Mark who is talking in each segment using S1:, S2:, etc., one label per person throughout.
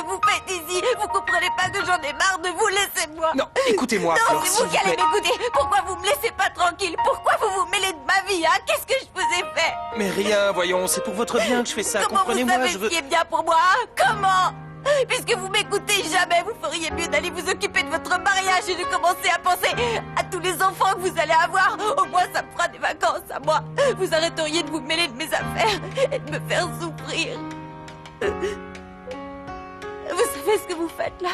S1: vous faites ici? Vous comprenez pas que j'en ai marre de vous? Laissez-moi.
S2: Non, écoutez-moi,
S1: Non,
S2: Flore,
S1: c'est
S2: s'il
S1: vous qui
S2: vous
S1: allez
S2: plaît.
S1: m'écouter. Pourquoi vous me laissez pas tranquille? Pourquoi vous vous mêlez de ma vie, hein? Qu'est-ce que je vous ai fait?
S2: Mais rien, voyons, c'est pour votre bien que je fais ça,
S1: Comment vous
S2: comprenez-moi,
S1: savez
S2: je veux...
S1: ce qui est bien pour moi, hein? Comment? Puisque vous m'écoutez jamais, vous feriez mieux d'aller vous occuper de votre mariage et de commencer à penser à tous les enfants que vous allez avoir. Au moins, ça me fera des vacances à moi. Vous arrêteriez de vous mêler de mes affaires et de me faire souffrir. Vous savez ce que vous faites là?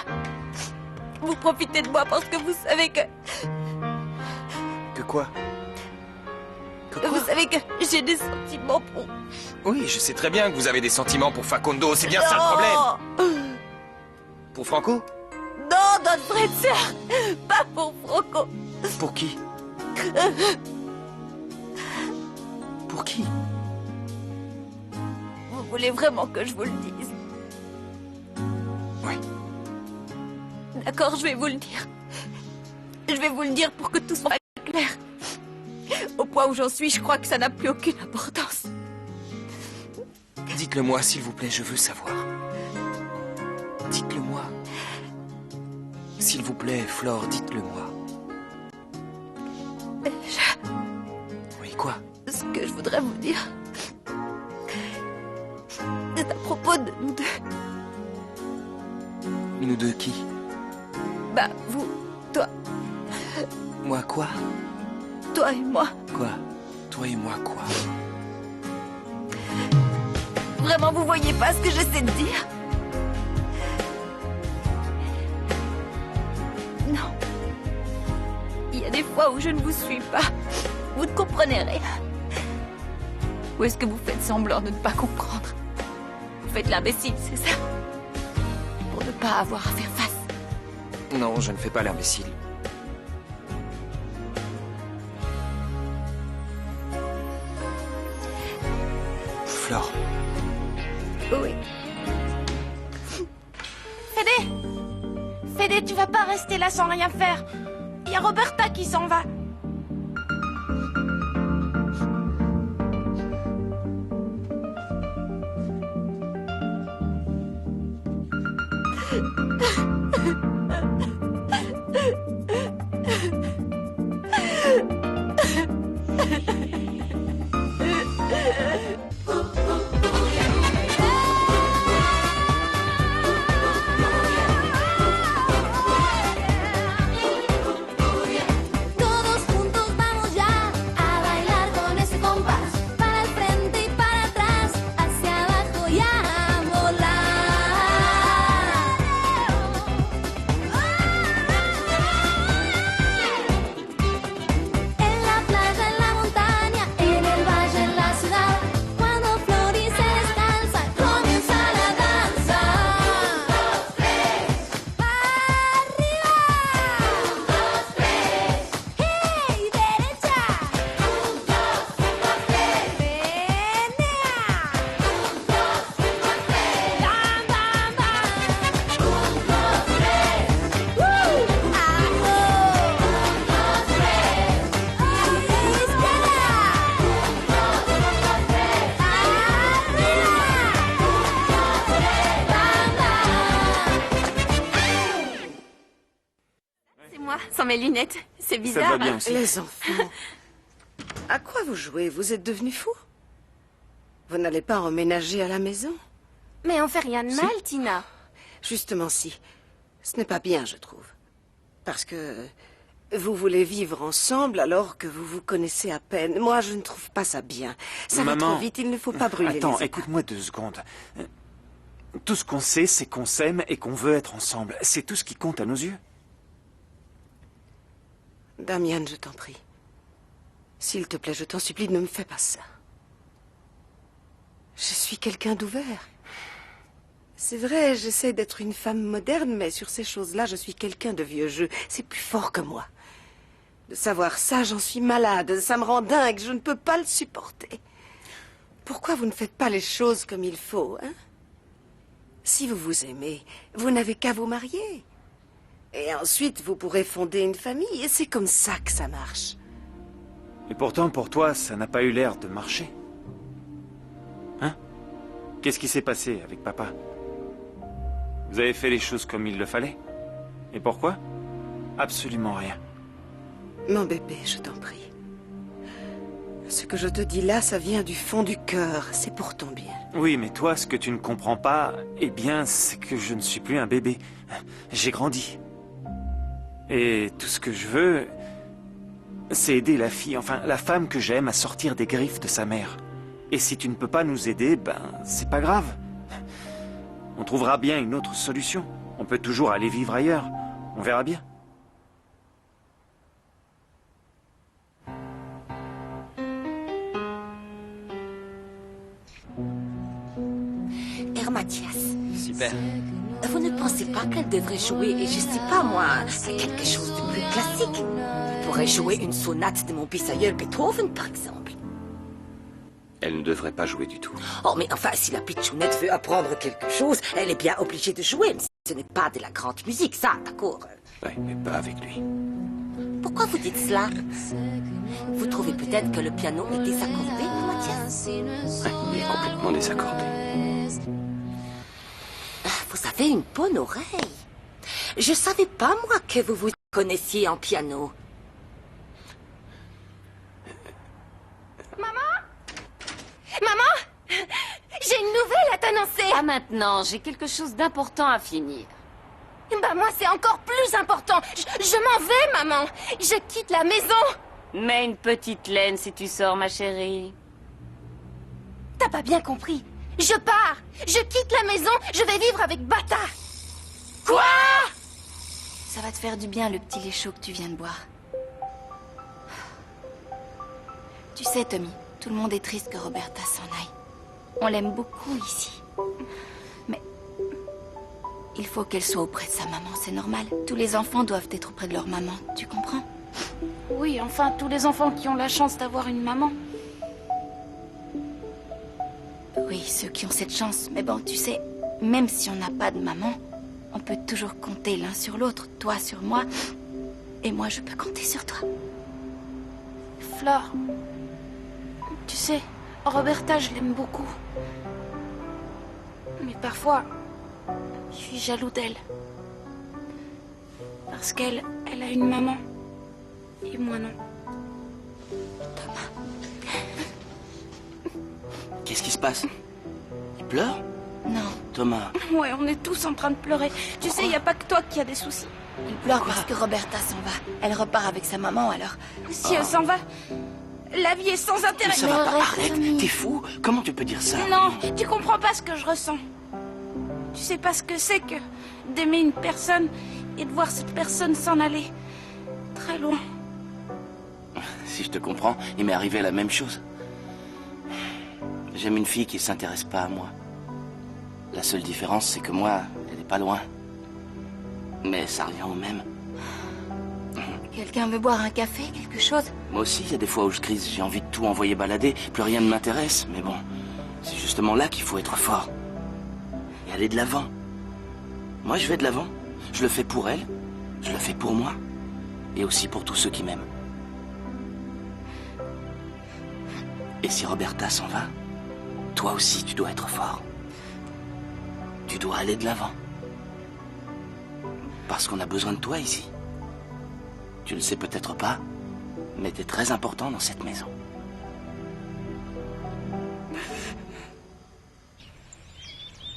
S1: Vous profitez de moi parce que vous savez que...
S2: Que quoi? Que quoi?
S1: Vous savez que j'ai des sentiments pour...
S2: Oui, je sais très bien que vous avez des sentiments pour Facundo, c'est bien ça le problème. Pour Franco?
S1: Non, notre vraie sœur. Pas pour Franco.
S2: Pour qui? Pour qui?
S1: Vous voulez vraiment que je vous le dise?
S2: Oui.
S1: D'accord, je vais vous le dire. Je vais vous le dire pour que tout soit clair. Au point où j'en suis, je crois que ça n'a plus aucune importance.
S2: Dites-le moi, s'il vous plaît, je veux savoir. Dites-le moi. S'il vous plaît, Flore, dites-le moi. Oui, quoi?
S1: Ce que je voudrais vous dire, c'est à propos de nous deux.
S2: Nous deux qui?
S1: Bah, vous, toi,
S2: Moi quoi?
S1: toi et moi.
S2: Quoi? Toi et moi quoi?
S1: Vraiment, vous voyez pas ce que j'essaie de dire? Non. Il y a des fois où je ne vous suis pas. Vous ne comprenez rien. Ou est-ce que vous faites semblant de ne pas comprendre? Vous faites l'imbécile, c'est ça? Pour ne pas avoir à faire face.
S2: Non, je ne fais pas l'imbécile. Flore.
S1: Oui.
S3: Fédé, tu vas pas rester là sans rien faire. Il y a Roberta qui s'en va.
S4: Todos juntos vamos ya a bailar con ese compás. Para el frente y para atrás, hacia abajo y a volar. En la playa, en la montaña, en el valle, en la ciudad. Cuando Florice descansa, comienza la danza. Arriba. ¡Hey, derecha! ¡Menea! ¡Bam, bam, bam!
S1: C'est moi, sans mes lunettes. C'est
S5: Ça
S1: bizarre.
S5: va bien aussi.
S6: Les enfants, à quoi vous jouez? Vous êtes devenus fous? Vous n'allez pas emménager à la maison?
S3: Mais on fait rien de mal, Tina.
S6: Justement si. Ce n'est pas bien, je trouve. Parce que vous voulez vivre ensemble alors que vous vous connaissez à peine. Moi, je ne trouve pas ça bien. Ça va
S5: Maman.
S6: trop vite, il ne faut pas brûler
S5: Attends,
S6: les étapes.
S5: écoute-moi 2 secondes. Tout ce qu'on sait, c'est qu'on s'aime et qu'on veut être ensemble. C'est tout ce qui compte à nos yeux.
S6: Damian, je t'en prie. S'il te plaît, je t'en supplie, ne me fais pas ça. Je suis quelqu'un d'ouvert. C'est vrai, j'essaie d'être une femme moderne, mais sur ces choses-là, je suis quelqu'un de vieux jeu. C'est plus fort que moi. De savoir ça, j'en suis malade. Ça me rend dingue. Je ne peux pas le supporter. Pourquoi vous ne faites pas les choses comme il faut, hein? Si vous vous aimez, vous n'avez qu'à vous marier. Et ensuite, vous pourrez fonder une famille. Et c'est comme ça que ça marche.
S5: Et pourtant, pour toi, ça n'a pas eu l'air de marcher. Hein? Qu'est-ce qui s'est passé avec papa? Vous avez fait les choses comme il le fallait. Et pourquoi? Absolument rien.
S6: Mon bébé, je t'en prie. Ce que je te dis là, ça vient du fond du cœur. C'est pour ton bien.
S5: Oui, mais toi, ce que tu ne comprends pas, eh bien, c'est que je ne suis plus un bébé. J'ai grandi. Et tout ce que je veux, c'est aider la fille, enfin, la femme que j'aime à sortir des griffes de sa mère. Et si tu ne peux pas nous aider, ben, c'est pas grave. On trouvera bien une autre solution. On peut toujours aller vivre ailleurs. On verra bien.
S1: Mathias,
S2: Super.
S1: vous ne pensez pas qu'elle devrait jouer, je sais pas moi, quelque chose de plus classique? Elle pourrait jouer une sonate de mon pissayeur Beethoven, par exemple.
S2: Elle ne devrait pas jouer du tout.
S1: Oh, mais enfin, si la pitchounette veut apprendre quelque chose, elle est bien obligée de jouer. Mais ce n'est pas de la grande musique, ça, d'accord?
S2: Oui, mais pas avec lui.
S1: Pourquoi vous dites cela? Vous trouvez peut-être que le piano est désaccordé, Mathias?
S2: Ouais, il est complètement désaccordé.
S1: Vous avez une bonne oreille. Je savais pas, moi, que vous vous connaissiez en piano.
S3: Maman? J'ai une nouvelle à t'annoncer.
S7: Pas maintenant, j'ai quelque chose d'important à finir.
S3: Bah moi, c'est encore plus important. Je m'en vais, maman. Je quitte la maison.
S7: Mets une petite laine si tu sors, ma chérie.
S3: T'as pas bien compris. Je pars. Je quitte la maison. Je vais vivre avec Bata. Quoi?
S8: Ça va te faire du bien, le petit lait chaud que tu viens de boire. Tu sais, Tommy, tout le monde est triste que Roberta s'en aille. On l'aime beaucoup ici. Mais il faut qu'elle soit auprès de sa maman, c'est normal. Tous les enfants doivent être auprès de leur maman, tu comprends?
S3: Oui, enfin, tous les enfants qui ont la chance d'avoir une maman.
S8: Oui, ceux qui ont cette chance. Mais bon, tu sais, même si on n'a pas de maman, on peut toujours compter l'un sur l'autre. Toi sur moi, et moi je peux compter sur toi.
S3: Flore, tu sais, Roberta, je l'aime beaucoup. Mais parfois, je suis jaloux d'elle. Parce qu'elle a une maman. Et moi non.
S2: Qu'est-ce qui se passe? Il pleure?
S8: Non,
S2: Thomas.
S3: Ouais, on est tous en train de pleurer. Tu sais, il n'y a pas que toi qui a des soucis.
S8: il pleure parce que Roberta s'en va. Elle repart avec sa maman, alors...
S3: Si elle s'en va, la vie est sans intérêt.
S2: Mais ça va pas,
S8: arrête,
S2: arrête,
S8: Tommy.
S2: t'es fou? Comment tu peux dire ça?
S3: Non, tu comprends pas ce que je ressens. Tu sais pas ce que c'est que d'aimer une personne et de voir cette personne s'en aller très loin.
S2: Si je te comprends, il m'est arrivé la même chose. J'aime une fille qui s'intéresse pas à moi. La seule différence, c'est que moi, elle est pas loin. Mais ça revient au même.
S8: Quelqu'un veut boire un café, quelque chose?
S2: Moi aussi, il y a des fois où je crise, j'ai envie de tout envoyer balader, plus rien ne m'intéresse. Mais bon, c'est justement là qu'il faut être fort. Et aller de l'avant. Moi, je vais de l'avant. Je le fais pour elle, je le fais pour moi. Et aussi pour tous ceux qui m'aiment. Et si Roberta s'en va, toi aussi, tu dois être fort. Tu dois aller de l'avant. Parce qu'on a besoin de toi ici. Tu le sais peut-être pas, mais t'es très important dans cette maison.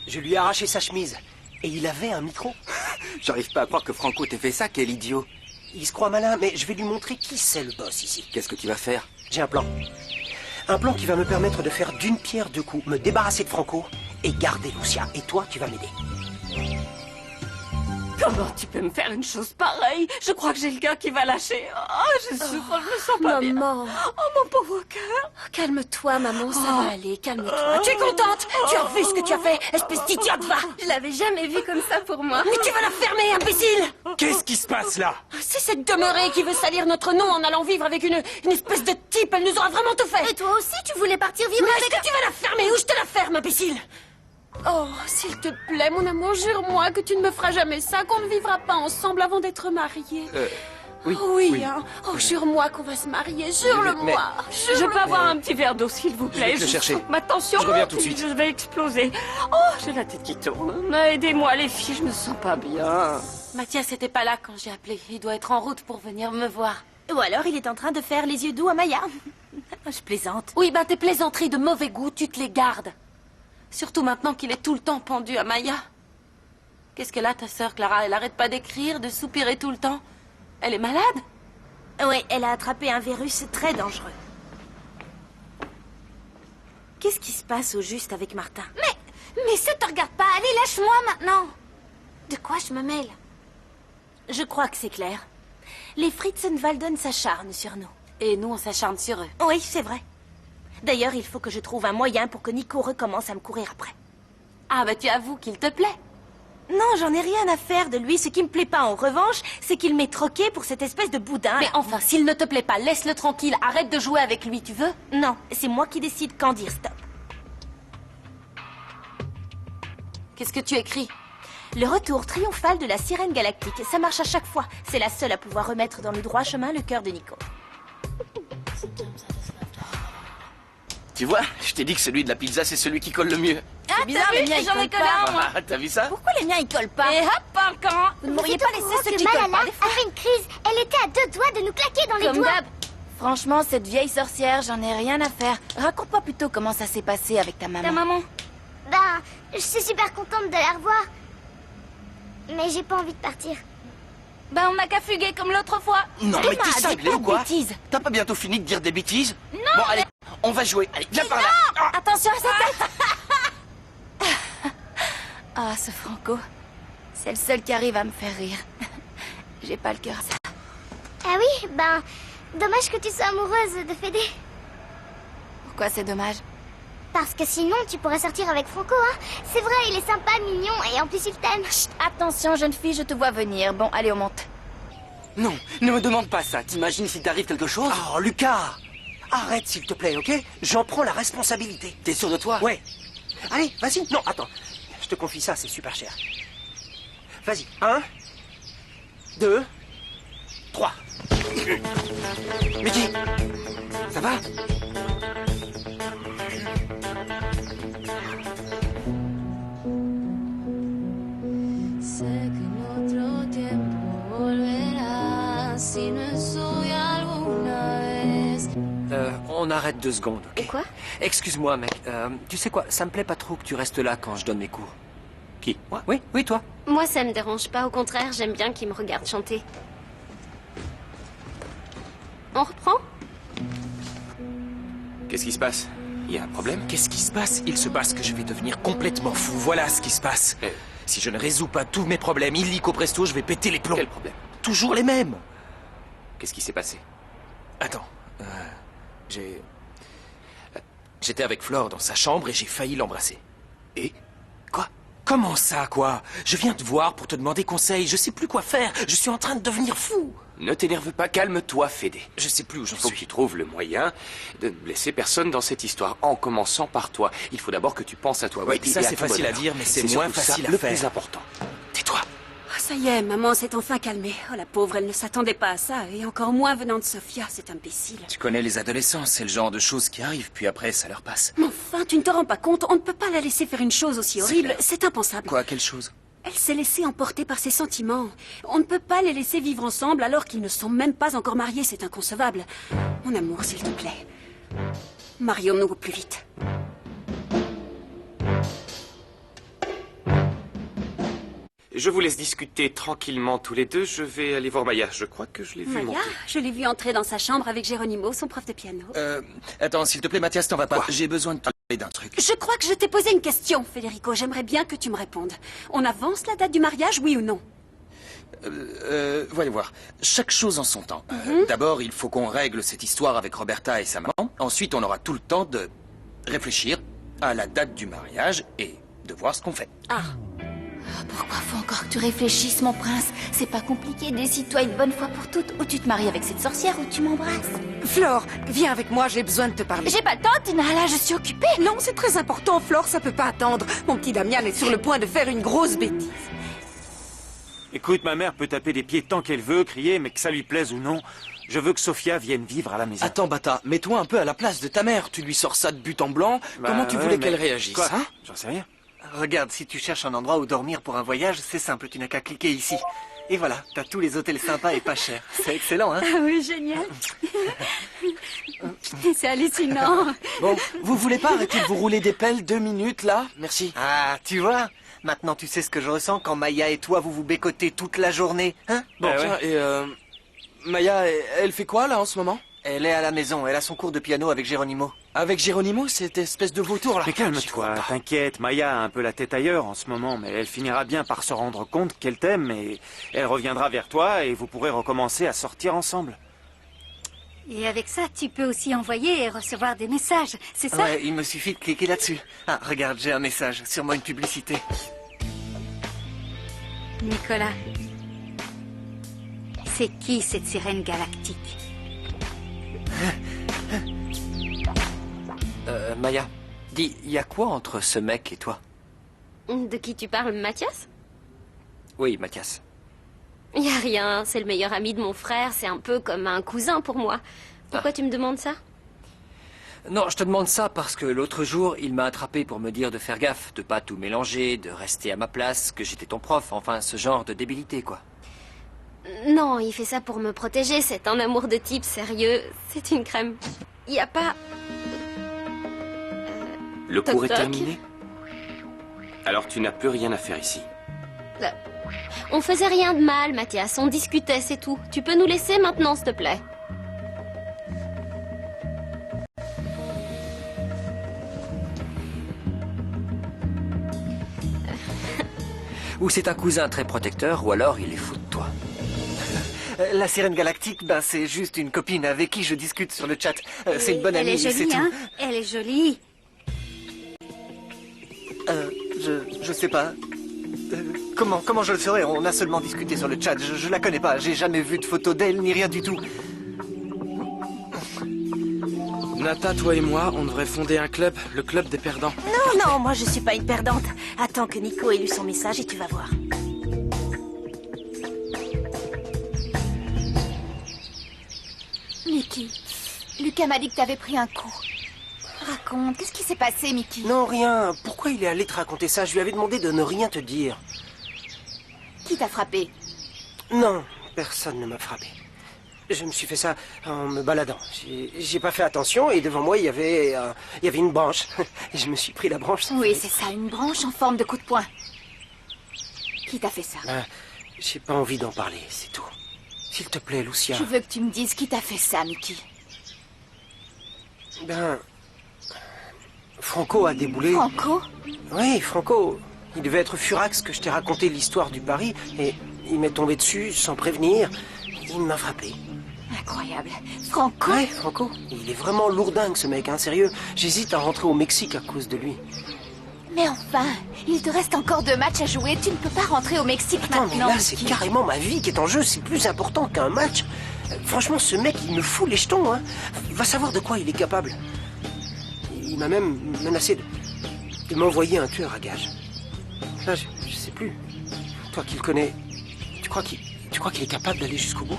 S9: Je lui ai arraché sa chemise. Et il avait un micro.
S10: J'arrive pas à croire que Franco t'ait fait ça, quel idiot.
S9: Il se croit malin, mais je vais lui montrer qui c'est le boss ici.
S10: Qu'est-ce que tu vas faire?
S9: J'ai un plan. Un plan qui va me permettre de faire d'une pierre deux coups, me débarrasser de Franco et garder Lucia. Et toi, tu vas m'aider.
S7: Comment tu peux me faire une chose pareille? Je crois que j'ai le cœur qui va lâcher. Oh, je souffre, je me sens pas bien.
S3: Maman.
S7: Oh, mon pauvre cœur.
S3: Calme-toi, maman, ça va aller, calme-toi.
S1: Tu es contente? Tu as vu ce que tu as fait, espèce d'idiote, va!
S3: Je l'avais jamais vu comme ça pour moi.
S1: Mais tu vas la fermer, imbécile!
S5: Qu'est-ce qui se passe là?
S1: C'est cette demeurée qui veut salir notre nom en allant vivre avec une espèce de type. Elle nous aura vraiment tout fait.
S3: Et toi aussi, tu voulais partir vivre
S1: Mais
S3: avec...
S1: est-ce que tu vas la fermer ou je te la ferme, imbécile?
S3: Oh, s'il te plaît, mon amour, jure-moi que tu ne me feras jamais ça, qu'on ne vivra pas ensemble avant d'être mariés.
S9: Oui.
S7: Oui, hein. Oh, jure-moi qu'on va se marier, jure-le-moi. Je peux avoir un petit verre d'eau, s'il vous plaît.
S9: Je vais te le chercher.
S7: Ma tension
S9: Je reviens
S7: monte,
S9: tout de suite.
S7: Je vais exploser. Oh, j'ai la tête qui tourne. Aidez-moi, les filles, je me sens pas bien.
S1: Mathias n'était pas là quand j'ai appelé. Il doit être en route pour venir me voir.
S8: Ou alors il est en train de faire les yeux doux à Maya. Je plaisante.
S1: Oui, ben tes plaisanteries de mauvais goût, tu te les gardes. Surtout maintenant qu'il est tout le temps pendu à Maya. Qu'est-ce qu'elle a, ta sœur, Clara? Elle arrête pas d'écrire, de soupirer tout le temps. Elle est malade?
S8: Oui, elle a attrapé un virus très dangereux. Qu'est-ce qui se passe au juste avec Martin? Mais ça te regarde pas. Allez, lâche-moi maintenant. De quoi je me mêle? Je crois que c'est clair. Les Fritzenwalden s'acharnent sur nous.
S1: Et nous, on s'acharne sur eux.
S8: Oui, c'est vrai. D'ailleurs, il faut que je trouve un moyen pour que Nico recommence à me courir après.
S1: Ah, bah tu avoues qu'il te plaît.
S8: Non, j'en ai rien à faire de lui. Ce qui me plaît pas, en revanche, c'est qu'il m'ait troqué pour cette espèce de boudin.
S1: Mais enfin, s'il ne te plaît pas, laisse-le tranquille. Arrête de jouer avec lui, tu veux?
S8: Non, c'est moi qui décide quand dire stop.
S1: Qu'est-ce que tu écris?
S8: Le retour triomphal de la sirène galactique. Ça marche à chaque fois. C'est la seule à pouvoir remettre dans le droit chemin le cœur de Nico.
S2: Tu vois, je t'ai dit que celui de la pizza, c'est celui qui colle le mieux.
S8: Ah,
S1: bizarre, les miens, ils
S8: j'en ai
S1: collent
S8: collé
S1: pas.
S8: un, moi.
S2: Ah, t'as vu ça?
S8: Pourquoi les miens, ils collent pas?
S7: Et hop, encore.
S8: Vous ne m'auriez pas laissé ceux qui collent
S4: Malala
S8: pas des fois?
S4: a fait une crise. Elle était à 2 doigts de nous claquer dans les
S8: Comme
S4: doigts.
S8: d'hab. Franchement, cette vieille sorcière, j'en ai rien à faire. Raconte-moi plutôt comment ça s'est passé avec ta maman.
S7: Ta maman?
S4: Ben, je suis super contente de la revoir. Mais j'ai pas envie de partir.
S7: Ben, on n'a qu'à fuguer comme l'autre fois.
S2: Non, mais t'es cinglé ou quoi?
S8: Bêtises.
S2: T'as pas bientôt fini de dire des bêtises? Non! Bon, allez, on va jouer. Allez, viens par là. Ah.
S8: Attention à sa tête. Ah, ce Franco. C'est le seul qui arrive à me faire rire. J'ai pas le cœur à ça.
S4: Ah oui, ben, dommage que tu sois amoureuse de Fédé.
S8: Pourquoi c'est dommage?
S4: Parce que sinon, tu pourrais sortir avec Franco, hein. C'est vrai, il est sympa, mignon, et en plus, il t'aime.
S8: Chut, attention, jeune fille, je te vois venir. Bon, allez, on monte.
S10: Non, ne me demande pas ça. T'imagines s'il t'arrive quelque chose?
S9: Oh, Lucas! Arrête, s'il te plaît, ok? J'en prends la responsabilité.
S10: T'es sûr de toi?
S9: Ouais. Allez, vas-y. Non, attends. Je te confie ça, c'est super cher. Vas-y. 1, 2, 3.
S10: Mickey, ça va?
S4: Sé que en otro tiempo volverás si no soy alguna vez.
S9: On arrête 2 secondes, ok?
S4: Quoi?
S9: Excuse-moi, mec. Tu sais quoi? Ça me plaît pas trop que tu restes là quand je donne mes cours.
S2: Qui?
S9: Moi? Oui, oui, toi.
S11: Moi, ça me dérange pas. Au contraire, j'aime bien qu'il me regarde chanter. On reprend?
S2: Qu'est-ce qui se passe? Il y a un problème?
S12: Qu'est-ce qui se passe? Il se passe que je vais devenir complètement fou. Voilà ce qui se passe.
S2: Eh.
S12: Si je ne résous pas tous mes problèmes illico presto, je vais péter les plombs.
S2: Quel problème?
S12: Toujours les mêmes.
S2: Qu'est-ce qui s'est passé?
S12: Attends. J'étais avec Flore dans sa chambre et j'ai failli l'embrasser.
S2: Et?
S12: Quoi? Comment ça, quoi? Je viens te voir pour te demander conseil. Je sais plus quoi faire. Je suis en train de devenir fou.
S2: Ne t'énerve pas, calme-toi, Fédé.
S12: Je sais plus où j'en
S2: Il faut que
S12: suis.
S2: tu trouves le moyen de ne blesser personne dans cette histoire, en commençant par toi. Il faut d'abord que tu penses à toi.
S12: Oui,
S2: et
S12: ça
S2: à
S12: c'est
S2: ton
S12: facile à
S2: bonheur.
S12: dire, mais c'est
S2: surtout
S12: moins
S2: ça,
S12: facile à
S2: le
S12: faire.
S2: plus important.
S12: Tais-toi.
S7: Oh, ça y est, maman s'est enfin calmée. Oh, la pauvre, elle ne s'attendait pas à ça. Et encore moins venant de Sophia, cet imbécile.
S12: Tu connais les adolescents, c'est le genre de choses qui arrivent, puis après ça leur passe.
S7: Mais enfin, tu ne te rends pas compte. On ne peut pas la laisser faire une chose aussi horrible.
S12: clair.
S7: C'est impensable.
S12: Quoi, quelle chose?
S7: Elle s'est laissée emporter par ses sentiments. On ne peut pas les laisser vivre ensemble alors qu'ils ne sont même pas encore mariés. C'est inconcevable. Mon amour, s'il te plaît. Marions-nous au plus vite.
S5: Je vous laisse discuter tranquillement tous les deux. Je vais aller voir Maya. Je crois que je l'ai vu
S7: Maya,
S5: monter.
S7: je l'ai vue entrer dans sa chambre avec Geronimo, son prof de piano.
S12: Attends, s'il te plaît, Mathias, t'en vas pas.
S5: Quoi?
S12: J'ai besoin de te parler d'un truc.
S7: Je crois que je t'ai posé une question, Federico. J'aimerais bien que tu me répondes. On avance la date du mariage, oui ou non?
S12: Voyons voir. Chaque chose en son temps. D'abord, il faut qu'on règle cette histoire avec Roberta et sa maman. Ensuite, on aura tout le temps de réfléchir à la date du mariage et de voir ce qu'on fait.
S7: Ah.
S8: Pourquoi faut encore que tu réfléchisses, mon prince? C'est pas compliqué. Décide-toi une bonne fois pour toutes. Ou tu te maries avec cette sorcière ou tu m'embrasses.
S6: Flore, viens avec moi, j'ai besoin de te parler.
S8: J'ai pas le temps, Tina. Là, je suis occupée.
S6: Non, c'est très important, Flore, ça peut pas attendre. Mon petit Damian est sur le point de faire une grosse bêtise.
S5: Écoute, ma mère peut taper des pieds tant qu'elle veut, crier, mais que ça lui plaise ou non, je veux que Sofia vienne vivre à la maison.
S10: Attends, Bata, mets-toi un peu à la place de ta mère. Tu lui sors ça de but en blanc. Comment tu voulais qu'elle réagisse,
S5: Quoi
S10: hein?
S5: J'en sais rien.
S9: Regarde, si tu cherches un endroit où dormir pour un voyage, c'est simple, tu n'as qu'à cliquer ici. Et voilà, t'as tous les hôtels sympas et pas chers. C'est excellent, hein?
S7: Ah oui, génial. C'est hallucinant.
S10: Bon, vous voulez pas arrêter de vous rouler des pelles 2 minutes, là? Merci.
S9: Ah, tu vois? Maintenant, tu sais ce que je ressens quand Maya et toi, vous vous bécotez toute la journée, hein?
S10: Bon,
S5: Ah ouais.
S10: tiens, et Maya, elle fait quoi, là, en ce moment?
S9: Elle est à la maison, elle a son cours de piano avec Geronimo.
S10: Avec Geronimo, cette espèce de vautour, là?
S5: Mais calme-toi, t'inquiète, Maya a un peu la tête ailleurs en ce moment, mais elle finira bien par se rendre compte qu'elle t'aime et elle reviendra vers toi et vous pourrez recommencer à sortir ensemble.
S13: Et avec ça, tu peux aussi envoyer et recevoir des messages, c'est ça?
S9: Ouais, il me suffit de cliquer là-dessus. Ah, regarde, j'ai un message, sûrement une publicité.
S13: Nicolas, c'est qui cette sirène galactique?
S9: Maya, dis, y a quoi entre ce mec et toi?
S11: De qui tu parles, Mathias?
S9: Oui, Mathias.
S11: Y a rien, c'est le meilleur ami de mon frère, c'est un peu comme un cousin pour moi. Pourquoi tu me demandes ça?
S14: Non, je te demande ça parce que l'autre jour, il m'a attrapé pour me dire de faire gaffe, de pas tout mélanger, de rester à ma place, que j'étais ton prof, enfin ce genre de débilité, quoi.
S11: Non, il fait ça pour me protéger, c'est un amour de type sérieux, c'est une crème. Y a pas...
S2: Le
S11: Toc,
S2: cours est
S11: toc.
S2: terminé? Alors tu n'as plus rien à faire ici.
S11: On faisait rien de mal, Mathias, on discutait, c'est tout. Tu peux nous laisser maintenant, s'il te plaît?
S14: Ou c'est un cousin très protecteur, ou alors il est fou de toi.
S9: La sirène galactique, ben c'est juste une copine avec qui je discute sur le chat. C'est une bonne
S13: Elle
S9: amie,
S13: est jolie,
S9: c'est tout.
S13: hein? Elle est jolie.
S9: Je sais pas. Comment je le saurais? On a seulement discuté sur le chat. Je la connais pas. J'ai jamais vu de photo d'elle ni rien du tout.
S10: Nata, toi et moi, on devrait fonder un club, le club des perdants.
S1: Non, non, moi je suis pas une perdante. Attends que Nico ait lu son message et tu vas voir.
S8: Mickey, Lucas m'a dit que t'avais pris un coup. Raconte, qu'est-ce qui s'est passé, Mickey?
S9: Non, rien. Pourquoi il est allé te raconter ça? Je lui avais demandé de ne rien te dire.
S8: Qui t'a frappé?
S9: Non, personne ne m'a frappé. Je me suis fait ça en me baladant. J'ai pas fait attention et devant moi, il y avait une branche. Et je me suis pris la branche.
S8: Oui, c'est ça, une branche en forme de coup de poing. Qui t'a fait ça?
S9: J'ai pas envie d'en parler, c'est tout. S'il te plaît, Lucia.
S8: Je veux que tu me dises qui t'a fait ça, Mickey.
S9: Ben... Franco a déboulé.
S8: Franco?
S9: Oui, Franco. Il devait être furax que je t'ai raconté l'histoire du pari et il m'est tombé dessus sans prévenir. Il m'a frappé.
S8: Incroyable. Franco?
S9: Ouais, Franco. Il est vraiment lourdingue, ce mec, hein, sérieux. J'hésite à rentrer au Mexique à cause de lui.
S8: Mais enfin, il te reste encore 2 matchs à jouer. Tu ne peux pas rentrer au Mexique
S9: Attends, mais
S8: maintenant.
S9: là, c'est carrément ma vie qui est en jeu. C'est plus important qu'un match. Franchement, ce mec, il me fout les jetons, hein. Va savoir de quoi il est capable. Il m'a même menacé de m'envoyer un tueur à gages. Là, je sais plus. Toi qui le connais, tu crois qu'il est capable d'aller jusqu'au bout?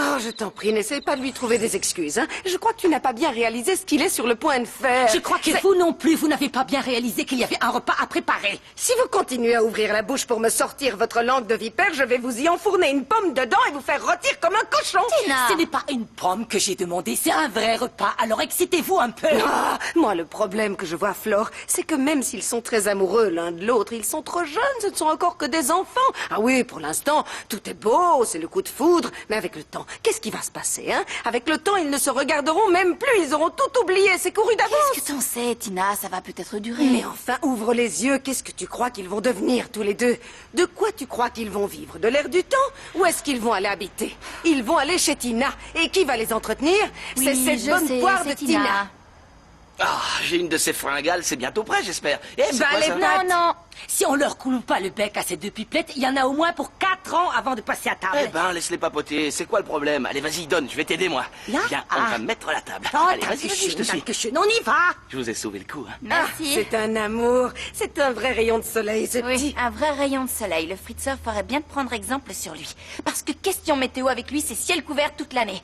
S6: Oh, je t'en prie, n'essaie pas de lui trouver des excuses, hein. Je crois que tu n'as pas bien réalisé ce qu'il est sur le point de faire.
S15: Je crois que vous non plus, vous n'avez pas bien réalisé qu'il y avait un repas à préparer.
S6: Si vous continuez à ouvrir la bouche pour me sortir votre langue de vipère, je vais vous y enfourner une pomme dedans et vous faire rôtir comme un cochon.
S15: Ce n'est pas une pomme que j'ai demandé, c'est un vrai repas, alors excitez-vous un peu.
S6: Ah, moi, le problème que je vois, Flore, c'est que même s'ils sont très amoureux l'un de l'autre, ils sont trop jeunes, ce ne sont encore que des enfants. Ah oui, pour l'instant, tout est beau, c'est le coup de foudre, mais avec le temps, qu'est-ce qui va se passer, hein? Avec le temps, ils ne se regarderont même plus, ils auront tout oublié, c'est couru d'avance.
S8: Qu'est-ce que t'en sais, Tina? Ça va peut-être durer.
S6: Mais enfin, ouvre les yeux, qu'est-ce que tu crois qu'ils vont devenir tous les deux? De quoi tu crois qu'ils vont vivre? De l'air du temps? Où est-ce qu'ils vont aller habiter? Ils vont aller chez Tina. Et qui va les entretenir?
S8: Oui,
S6: C'est cette
S8: je
S6: bonne
S8: sais,
S6: poire
S8: c'est
S6: de Tina.
S2: Ah, j'ai une de ces fringales, c'est bientôt prêt, j'espère. Eh, c'est
S6: Ben,
S2: quoi,
S6: les
S2: ça?
S6: pattes.
S8: Non, non.
S15: Si on leur coule pas le bec à ces deux pipelettes, il y en a au moins pour 4 ans avant de passer à table.
S2: Eh ben, laisse-les papoter. C'est quoi le problème? Allez, vas-y, donne, je vais t'aider, moi.
S15: Là?
S2: Viens, on va mettre la table.
S15: Oh,
S2: Allez, vas-y, je te suis.
S15: On y va.
S2: Je vous ai sauvé le coup, hein.
S1: Merci.
S6: C'est un amour. C'est un vrai rayon de soleil, ce
S1: Oui,
S6: petit.
S1: un vrai rayon de soleil. Le Fritzer ferait bien de prendre exemple sur lui. Parce que question météo avec lui, c'est ciel couvert toute l'année.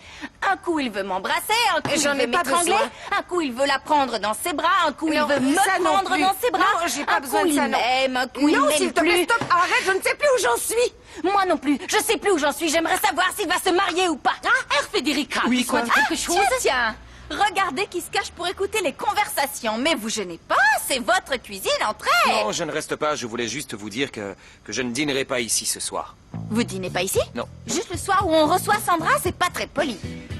S1: Un coup, il veut m'embrasser, un coup, il
S6: J'en
S1: veut
S6: ai pas
S1: m'étrangler,
S6: besoin.
S1: un coup, il veut la prendre dans ses bras, un coup,
S6: Non,
S1: il veut
S6: ça
S1: me
S6: non
S1: prendre
S6: plus.
S1: dans ses bras.
S6: Non, j'ai pas
S1: un
S6: besoin
S1: coup,
S6: de ça,
S1: il
S6: non.
S1: m'aime, un coup, il
S6: Non,
S1: m'aime
S6: s'il te plaît,
S1: plus.
S6: stop, arrête, je ne sais plus où j'en suis.
S1: Moi non plus. Je sais plus où j'en suis. J'aimerais savoir s'il va se marier ou pas.
S15: Ah, Federica,
S1: Oui,
S15: tu souhaites quelque chose?
S1: Tiens. Regardez qui se cache pour écouter les conversations. Mais vous gênez pas, c'est votre cuisine, entrez.
S12: Non, je ne reste pas. Je voulais juste vous dire que je ne dînerai pas ici ce soir.
S1: Vous dînez pas ici?
S12: Non.
S1: Juste le soir où on reçoit Sandra, c'est pas très poli.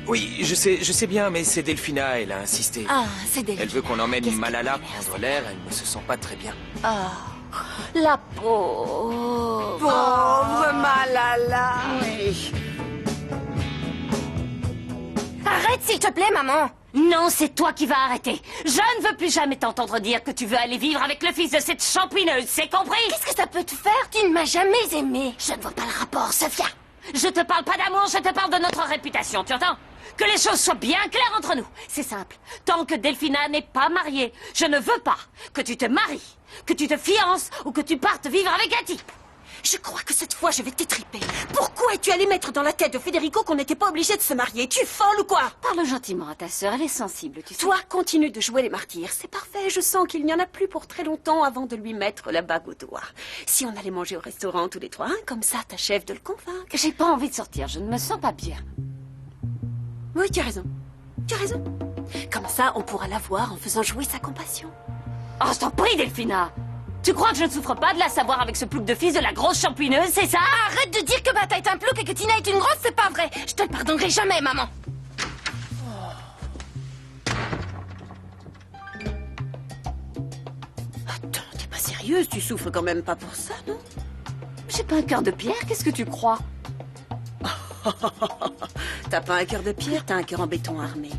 S12: Oui, je sais bien, mais c'est Delphina, elle a insisté.
S1: Ah, c'est Delphina.
S12: Elle veut qu'on emmène
S1: Qu'est-ce
S12: Malala prendre l'air, elle ne se sent pas très bien.
S1: Ah, la pauvre.
S6: Pauvre Malala.
S1: Oui.
S7: Arrête, s'il te plaît, maman.
S15: Non, c'est toi qui vas arrêter. Je ne veux plus jamais t'entendre dire que tu veux aller vivre avec le fils de cette champineuse, c'est compris?
S7: Qu'est-ce que ça peut te faire? Tu ne m'as jamais aimé.
S15: Je ne vois pas le rapport, Sophia. Je te parle pas d'amour, je te parle de notre réputation, tu entends? Que les choses soient bien claires entre nous. C'est simple. Tant que Delphina n'est pas mariée, je ne veux pas que tu te maries, que tu te fiances ou que tu partes vivre avec un type.
S7: Je crois que cette fois, je vais t'étriper. Pourquoi es-tu allé mettre dans la tête de Federico qu'on n'était pas obligé de se marier? Tu es folle ou quoi?
S15: Parle gentiment à ta sœur, elle est sensible, tu sais.
S7: Toi, continue de jouer les martyrs. C'est parfait, je sens qu'il n'y en a plus pour très longtemps avant de lui mettre la bague au doigt. Si on allait manger au restaurant tous les trois, hein, comme ça, t'achèves de le convaincre.
S15: J'ai pas envie de sortir, je ne me sens pas bien.
S7: Oui, tu as raison. Tu as raison. Comme ça, on pourra la voir en faisant jouer sa compassion.
S15: Oh, je t'en prie, Delphina. Tu crois que je ne souffre pas de la savoir avec ce plouc de fils de la grosse champineuse, c'est ça?
S7: Arrête de dire que Bata est un plouc et que Tina est une grosse, c'est pas vrai. Je te le pardonnerai jamais, maman. Attends, t'es pas sérieuse? Tu souffres quand même pas pour ça, non?
S15: J'ai pas un cœur de pierre, qu'est-ce que tu crois?
S7: T'as pas un cœur de pierre, t'as un cœur en béton armé.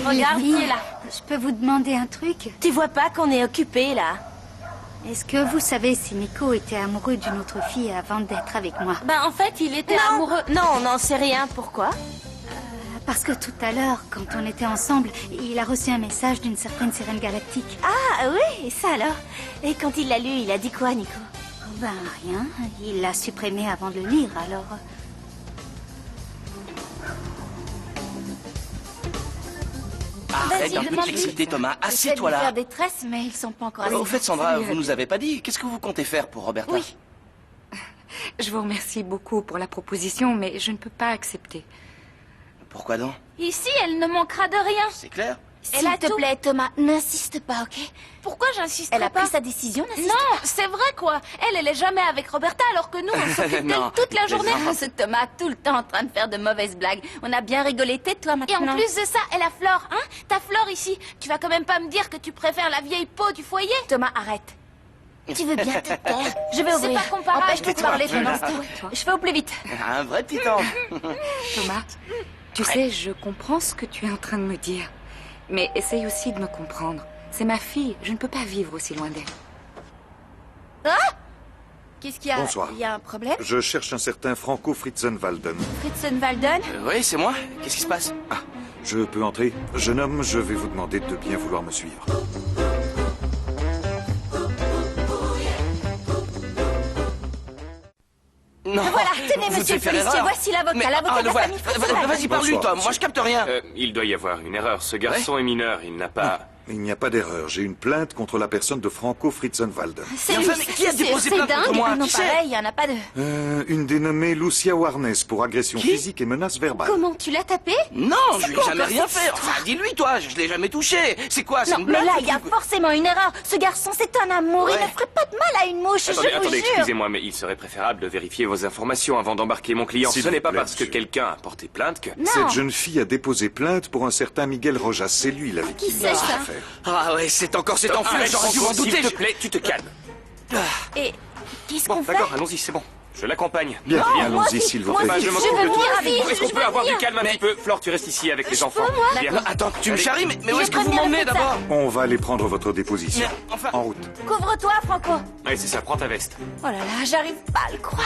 S1: Regarde,
S13: Lily,
S1: qui est là.
S13: je peux vous demander un truc?
S1: Tu vois pas qu'on est occupé là?
S13: Est-ce que vous savez si Nico était amoureux d'une autre fille avant d'être avec moi?
S1: Ben en fait, il était amoureux. Non, on n'en sait rien. Pourquoi?
S13: Parce que tout à l'heure, quand on était ensemble, il a reçu un message d'une certaine sirène galactique.
S1: Ah oui, et ça alors? Et quand il l'a lu, il a dit quoi, Nico?
S13: Ben rien, il l'a supprimé avant de le lire, alors...
S2: Arrête
S1: Vas-y,
S2: un peu de
S1: demande-lui.
S2: t'exciter, Thomas.
S1: J'essaie de
S2: Assieds-toi
S1: lui faire
S2: là.
S1: des tresses, mais ils sont pas encore assez.
S2: Au fait, Sandra,
S1: Ça lui
S2: vous nous avez pas dit. Qu'est-ce que vous comptez faire pour Roberta?
S1: Oui.
S16: Je vous remercie beaucoup pour la proposition, mais je ne peux pas accepter.
S2: Pourquoi donc?
S1: Ici, elle ne manquera de rien.
S2: C'est clair?
S1: Elle a te plaît, Thomas, n'insiste pas, ok?
S3: Pourquoi j'insiste pas?
S1: Elle a pris sa décision, n'insiste
S3: Non, c'est vrai quoi. Elle est jamais avec Roberta alors que nous, on s'occupe d'elle
S2: Non,
S3: toute la journée.
S1: pas. Ce Thomas, tout le temps en train de faire de mauvaises blagues. On a bien rigolé, tais-toi
S3: Et
S1: maintenant.
S3: en plus de ça, elle a Flore, hein? T'as Flore ici. Tu vas quand même pas me dire que tu préfères la vieille peau du foyer?
S1: Thomas, arrête. Tu veux bien te taire? Je vais
S3: C'est
S1: ouvrir.
S3: pas comparable.
S1: Empêche-moi de parler pendant ce temps. Je fais au plus vite.
S2: Un vrai petit ange.
S16: Thomas, tu sais, je comprends ce que tu es en train de me dire. Mais essaye aussi de me comprendre. C'est ma fille, je ne peux pas vivre aussi loin d'elle.
S1: Ah! Qu'est-ce qu'il y a?
S17: Bonsoir.
S1: Il y a un problème?
S17: Je cherche un certain Franco Fritzenwalden.
S1: Fritzenwalden?
S2: Oui, c'est moi. Qu'est-ce qui se passe?
S17: Ah, je peux entrer? Jeune homme, je vais vous demander de bien vouloir me suivre.
S2: Non.
S1: Voilà, tenez,
S2: vous
S1: monsieur le
S2: devez faire
S1: policier,
S2: erreur.
S1: voici l'avocat,
S2: Mais-
S1: l'avocat
S2: ah,
S1: de la
S2: voilà.
S1: famille Fritzenwalden.
S2: Vas-y, parle-lui,
S17: Bonsoir,
S2: toi. Moi, je capte rien.
S18: Il doit y avoir une erreur. Ce garçon est mineur, il n'a pas...
S17: Il n'y a pas d'erreur. J'ai une plainte contre la personne de Franco Fritzenwalden.
S1: C'est
S2: Mais
S1: lui.
S2: enfin, mais qui a déposé
S1: C'est
S2: plainte contre
S1: dingue.
S2: moi?
S1: Non,
S2: Qui c'est?
S1: pareil, il y en a pas de...
S17: Une dénommée Lucia Warnes pour agression physique et menace verbale.
S7: Comment tu l'as tapé?
S2: Non, je lui ai jamais rien fait. Enfin, dis-lui, toi. Je l'ai jamais touché. C'est quoi? C'est
S1: Non,
S2: une
S1: mais
S2: blague?
S1: là, il y a forcément une erreur. Ce garçon, c'est un amour. Il
S2: Ouais.
S1: ne ferait pas de mal à une mouche, je
S18: Attendez,
S1: vous
S18: attendez,
S1: jure.
S18: excusez-moi, mais il serait préférable de vérifier vos informations avant d'embarquer mon client.
S17: S'il
S18: Ce n'est
S17: vous
S18: pas
S17: plaît,
S18: parce que
S17: monsieur.
S18: quelqu'un a porté plainte que...
S17: Cette jeune fille a déposé plainte pour un certain Miguel Rojas. C'est lui la victime.
S1: c'est
S17: de
S1: ça?
S17: cette affaire.
S2: Ah ouais, c'est encore cet enfant.
S18: Arrête,
S2: J'aurais dû m'en
S18: Franco,
S2: douter.
S18: s'il te plaît, tu te calmes.
S1: Et qu'est-ce
S18: Bon,
S1: qu'on fait?
S18: d'accord, allons-y, c'est bon. Je l'accompagne.
S17: Bien,
S18: Viens,
S17: allons-y, s'il vous plaît.
S18: Bah, je m'occupe de
S1: venir
S18: tout.
S1: avec vous,
S18: Est-ce qu'on
S1: je
S18: peut
S1: veux
S18: avoir du
S1: venir.
S18: calme un petit peu? Flore, tu restes ici avec les enfants.
S1: peux, moi.
S18: Viens.
S2: Attends, tu me
S18: Allez.
S2: charries, mais où
S1: Je
S2: est-ce que
S1: vais
S2: vous
S1: prévenir
S2: m'emmenez
S1: le médecin.
S2: d'abord?
S17: On va aller prendre votre déposition.
S2: Mais, enfin-
S17: En route.
S1: Couvre-toi, Franco.
S18: Allez, c'est ça, prends ta veste.
S1: Oh là là, j'arrive pas à le croire.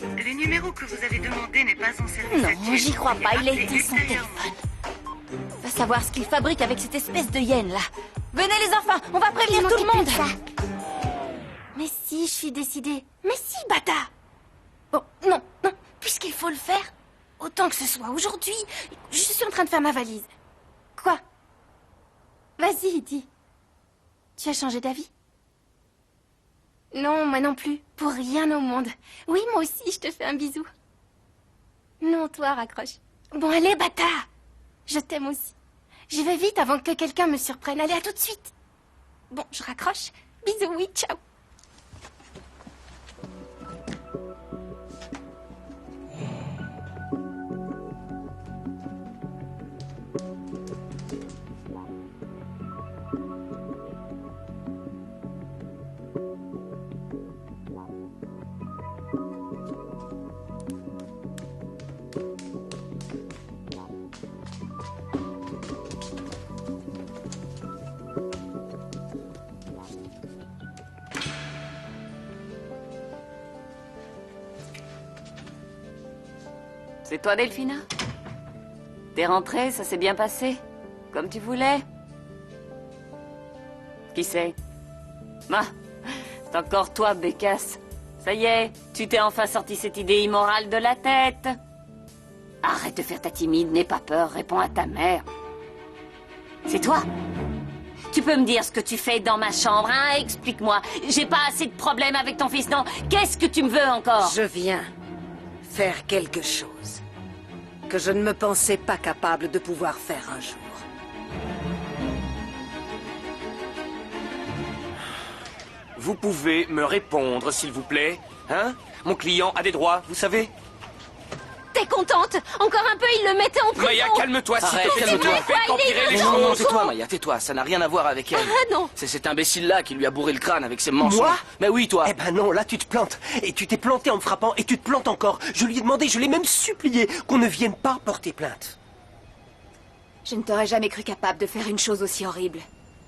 S19: Le numéro que vous avez demandé n'est pas en service.
S1: Non, j'y crois pas, il a éteint son téléphone. Va savoir ce qu'il fabrique avec cette espèce de hyène là. Venez les enfants, on va prévenir tout le monde. Mais si, je suis décidée. Mais si, bâtard. Bon, non, non, puisqu'il faut le faire, autant que ce soit aujourd'hui. Je suis en train de faire ma valise. Quoi? Vas-y, dis. Tu as changé d'avis? Non, moi non plus. Pour rien au monde. Oui, moi aussi, je te fais un bisou. Non, toi, raccroche. Bon, allez, bâtard. Je t'aime aussi. J'y vais vite avant que quelqu'un me surprenne. Allez, à tout de suite. Bon, je raccroche. Bisous, oui, ciao.
S15: C'est toi, Delphina? T'es rentrée, ça s'est bien passé? Comme tu voulais? Qui c'est? Ah, c'est encore toi, Bécasse. Ça y est, tu t'es enfin sorti cette idée immorale de la tête. Arrête de faire ta timide, n'aie pas peur, réponds à ta mère. C'est toi? Tu peux me dire ce que tu fais dans ma chambre, hein? Explique-moi. J'ai pas assez de problèmes avec ton fils, non? Qu'est-ce que tu me veux encore?
S6: Je viens faire quelque chose que je ne me pensais pas capable de pouvoir faire un jour.
S18: Vous pouvez me répondre, s'il vous plaît? Hein? Mon client a des droits, vous savez?
S1: T'es contente? Encore un peu, il le mettait en prison.
S18: Maya, calme-toi, s'il
S2: Arrête,
S18: te plaît.
S2: calme-toi.
S18: Tu fais qu'empirer les
S2: Non, non,
S18: choses.
S2: tais-toi, Maya, tais-toi. Ça n'a rien à voir avec elle.
S1: Ah non.
S2: C'est cet imbécile-là qui lui a bourré le crâne avec ses mensonges.
S9: Moi?
S2: Mais oui, toi.
S9: Eh ben non, là tu te plantes. Et tu t'es planté en me frappant et tu te plantes encore. Je lui ai demandé, je l'ai même supplié qu'on ne vienne pas porter plainte.
S1: Je ne t'aurais jamais cru capable de faire une chose aussi horrible.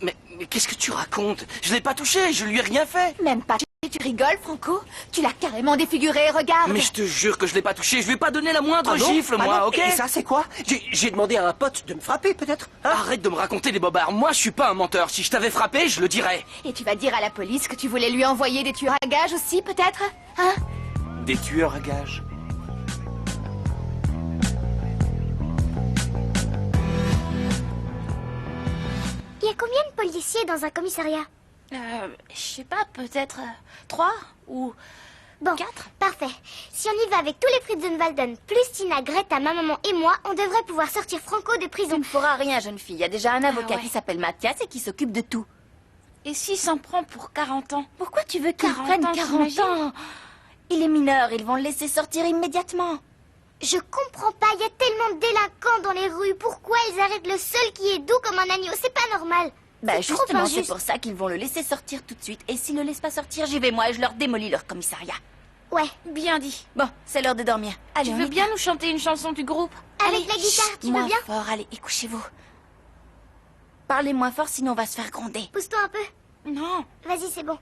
S2: Mais qu'est-ce que tu racontes? Je l'ai pas touché, je lui ai rien fait.
S1: Même pas. Tu rigoles, Franco? Tu l'as carrément défiguré, regarde.
S2: Mais je te jure que je l'ai pas touché, je lui ai pas donné la moindre
S9: Ah non?
S2: gifle,
S9: Ah
S2: moi,
S9: non?
S2: ok?
S9: Et ça c'est quoi? J'ai demandé à un pote de me frapper peut-être, hein?
S2: Arrête de me raconter des bobards, moi je suis pas un menteur. Si je t'avais frappé, je le dirais.
S1: Et tu vas dire à la police que tu voulais lui envoyer des tueurs à gages aussi, peut-être? Hein?
S18: Des tueurs à gages?
S11: Il y a combien de policiers dans un commissariat?
S3: Je sais pas, peut-être 3 ou...
S11: Bon, 4. Parfait. Si on y va avec tous les Fritzenwalden, plus Tina, Greta, ma maman et moi, on devrait pouvoir sortir Franco de prison.
S1: Tu ne feras rien, jeune fille. Il y a déjà un avocat
S3: ouais.
S1: qui s'appelle Mathias et qui s'occupe de tout.
S3: Et s'il s'en prend pour 40 ans?
S1: Pourquoi tu veux qu'il
S3: 40
S1: prenne
S3: ans,
S1: 40
S3: t'imagines?
S1: ans? Il est mineur, ils vont le laisser sortir immédiatement.
S11: Je comprends pas, il y a tellement de délinquants dans les rues. Pourquoi ils arrêtent le seul qui est doux comme un agneau? C'est pas normal.
S1: Bah
S11: C'est trop
S1: justement, c'est
S11: injuste.
S1: pour ça qu'ils vont le laisser sortir tout de suite. Et s'ils le laissent pas sortir, j'y vais moi et je leur démolis leur commissariat.
S11: Ouais.
S3: Bien dit.
S1: Bon, c'est l'heure de dormir. Allez,
S3: Tu
S1: on
S3: veux
S1: y
S3: bien
S1: va.
S3: nous chanter une chanson du groupe?
S11: Avec la guitare, tu veux
S1: Moins
S11: bien?
S1: fort, allez, et couchez-vous. Parlez moins fort, sinon on va se faire gronder.
S11: Pousse-toi un peu.
S3: Non.
S11: Vas-y, c'est bon.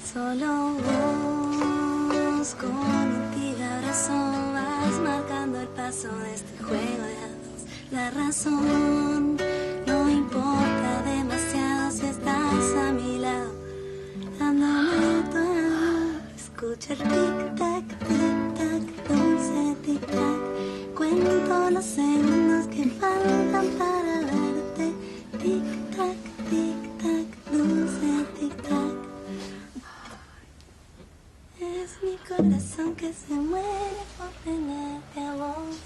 S4: Solo vos con un tiguerazo vas marcando el paso de este juego de dados. La razón no importa demasiado si estás a mi lado, dándome tu amor. Escucha el tic-tac, tic-tac, dulce tic-tac. Cuento los segundos que faltan para verte. Tic-tac, tic-tac, dulce tic-tac. Es mi corazón que se muere por tenerte a vos.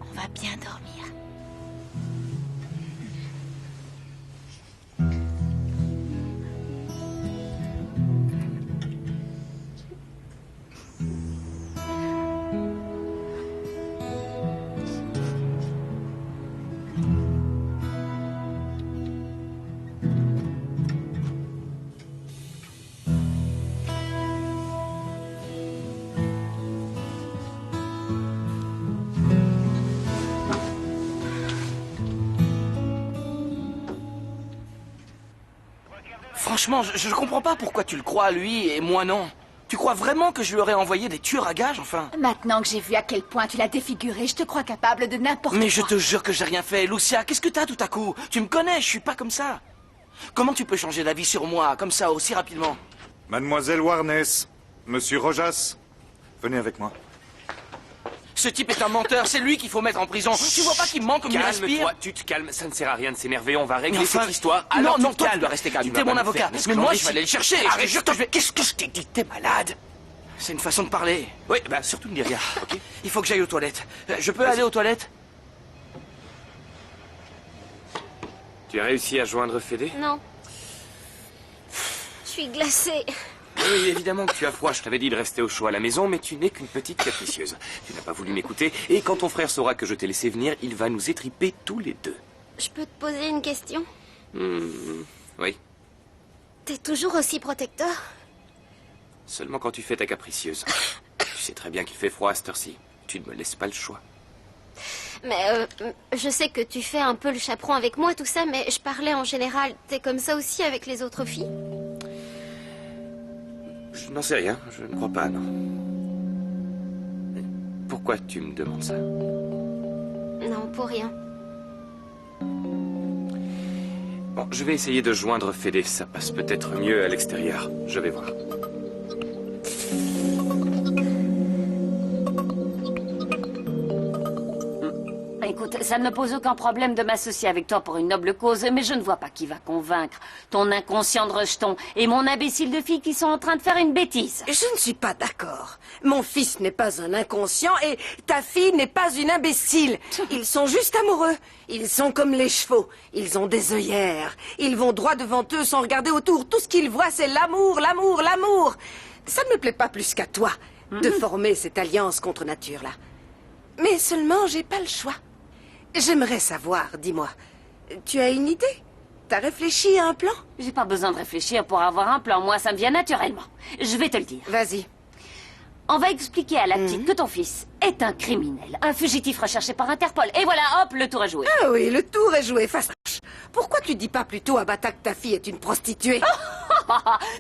S1: On va bien dormir.
S2: Franchement, je comprends pas pourquoi tu le crois, lui, et moi non. Tu crois vraiment que je lui aurais envoyé des tueurs à gages, enfin?
S20: Maintenant que j'ai vu à quel point tu l'as défiguré, je te crois capable de n'importe quoi.
S2: Mais je te jure que j'ai rien fait. Lucia, qu'est-ce que t'as tout à coup? Tu me connais, je suis pas comme ça. Comment tu peux changer d'avis sur moi, comme ça, aussi rapidement?
S17: Mademoiselle Warnes, Monsieur Rojas, venez avec moi.
S2: Ce type est un menteur, c'est lui qu'il faut mettre en prison. Tu vois pas qu'il manque comme il respire?
S18: Calme-toi, tu te calmes, ça ne sert à rien de s'énerver, on va régler
S2: enfin,
S18: cette histoire.
S2: Non,
S18: Alors
S2: non,
S18: tu te
S2: toi, tu
S18: calmes.
S2: dois rester calme.
S18: Tu
S2: T'es
S18: vas
S2: mon
S18: pas me
S2: avocat.
S18: faire
S2: Mais moi, je
S18: esclander.
S2: vais aller le chercher.
S18: Arrête,
S2: Je te jure, qu'est-ce que je t'ai dit? T'es malade. C'est une façon de parler.
S18: Oui, bah surtout ne dis rien, ok?
S2: Il faut que j'aille aux toilettes. Je peux aller aux toilettes?
S18: Tu as réussi à joindre Fédé?
S11: Non. Je suis glacée.
S18: Oui, évidemment que tu as froid. Je t'avais dit de rester au chaud à la maison, mais tu n'es qu'une petite capricieuse. Tu n'as pas voulu m'écouter, et quand ton frère saura que je t'ai laissé venir, il va nous étriper tous les deux.
S11: Je peux te poser une question?
S18: Oui.
S11: T'es toujours aussi protecteur?
S18: Seulement quand tu fais ta capricieuse. Tu sais très bien qu'il fait froid à cette heure-ci. Tu ne me laisses pas le choix.
S11: Mais je sais que tu fais un peu le chaperon avec moi, tout ça, mais je parlais en général. T'es comme ça aussi avec les autres filles?
S18: Je n'en sais rien, je ne crois pas, non. Pourquoi tu me demandes ça?
S11: Non, pour rien.
S18: Bon, je vais essayer de joindre Fédé. Ça passe peut-être mieux à l'extérieur. Je vais voir.
S15: Écoute, ça ne me pose aucun problème de m'associer avec toi pour une noble cause, mais je ne vois pas qui va convaincre ton inconscient de rejeton et mon imbécile de fille qui sont en train de faire une bêtise.
S6: Je ne suis pas d'accord. Mon fils n'est pas un inconscient et ta fille n'est pas une imbécile. Ils sont juste amoureux. Ils sont comme les chevaux. Ils ont des œillères. Ils vont droit devant eux sans regarder autour. Tout ce qu'ils voient, c'est l'amour, l'amour, l'amour. Ça ne me plaît pas plus qu'à toi de former cette alliance contre nature, là. Mais seulement, j'ai pas le choix. J'aimerais savoir, dis-moi, tu as une idée? T'as réfléchi à un plan?
S15: J'ai pas besoin de réfléchir pour avoir un plan. Moi, ça me vient naturellement. Je vais te le dire.
S6: Vas-y.
S15: On va expliquer à la petite que ton fils est un criminel, un fugitif recherché par Interpol. Et voilà, hop, le tour est joué.
S6: Ah oui, le tour est joué. Fastoche. Pourquoi tu dis pas plutôt à Bata que ta fille est une prostituée?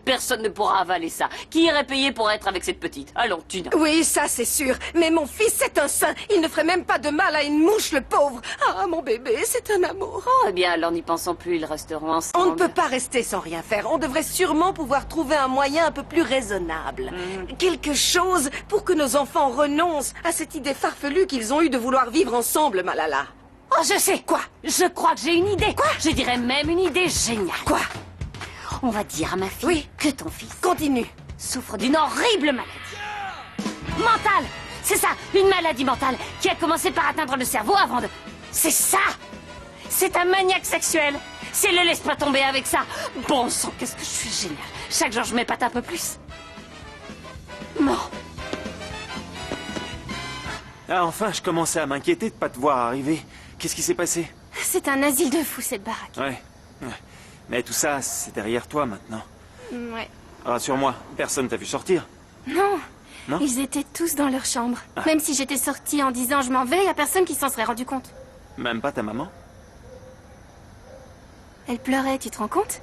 S15: Personne ne pourra avaler ça. Qui irait payer pour être avec cette petite? Allons, tu n'as.
S6: Oui, ça c'est sûr. Mais mon fils, c'est un saint. Il ne ferait même pas de mal à une mouche, le pauvre. Ah, mon bébé, c'est un amour.
S15: Eh bien, alors n'y pensons plus, ils resteront ensemble.
S6: On ne peut pas rester sans rien faire. On devrait sûrement pouvoir trouver un moyen un peu plus raisonnable. Quelque chose pour que nos enfants renoncent à cette idée farfelue qu'ils ont eue de vouloir vivre ensemble, Malala.
S15: Oh, je sais.
S6: Quoi?
S15: Je crois que j'ai une idée. Quoi? Je dirais même une idée géniale.
S6: Quoi?
S15: On va dire à ma fille que ton fils
S6: continue
S15: souffre d'une horrible maladie. Mentale. C'est ça, une maladie mentale qui a commencé par atteindre le cerveau avant de... C'est ça. C'est un maniaque sexuel. Si elle le laisse pas tomber avec ça, bon sang, qu'est-ce que je suis génial. Chaque jour, je m'épate un peu plus. Non.
S5: Ah, enfin, je commençais à m'inquiéter de pas te voir arriver. Qu'est-ce qui s'est passé?
S11: C'est un asile de fous, cette baraque.
S5: Ouais. Mais tout ça, c'est derrière toi maintenant.
S11: Ouais.
S5: Rassure-moi, personne t'a vu sortir.
S11: Non.
S5: Non?
S11: Ils étaient tous dans leur chambre.
S5: Ah.
S11: Même si j'étais sortie en disant je m'en vais, y a personne qui s'en serait rendu compte.
S5: Même pas ta maman?
S11: Elle pleurait, tu te rends compte?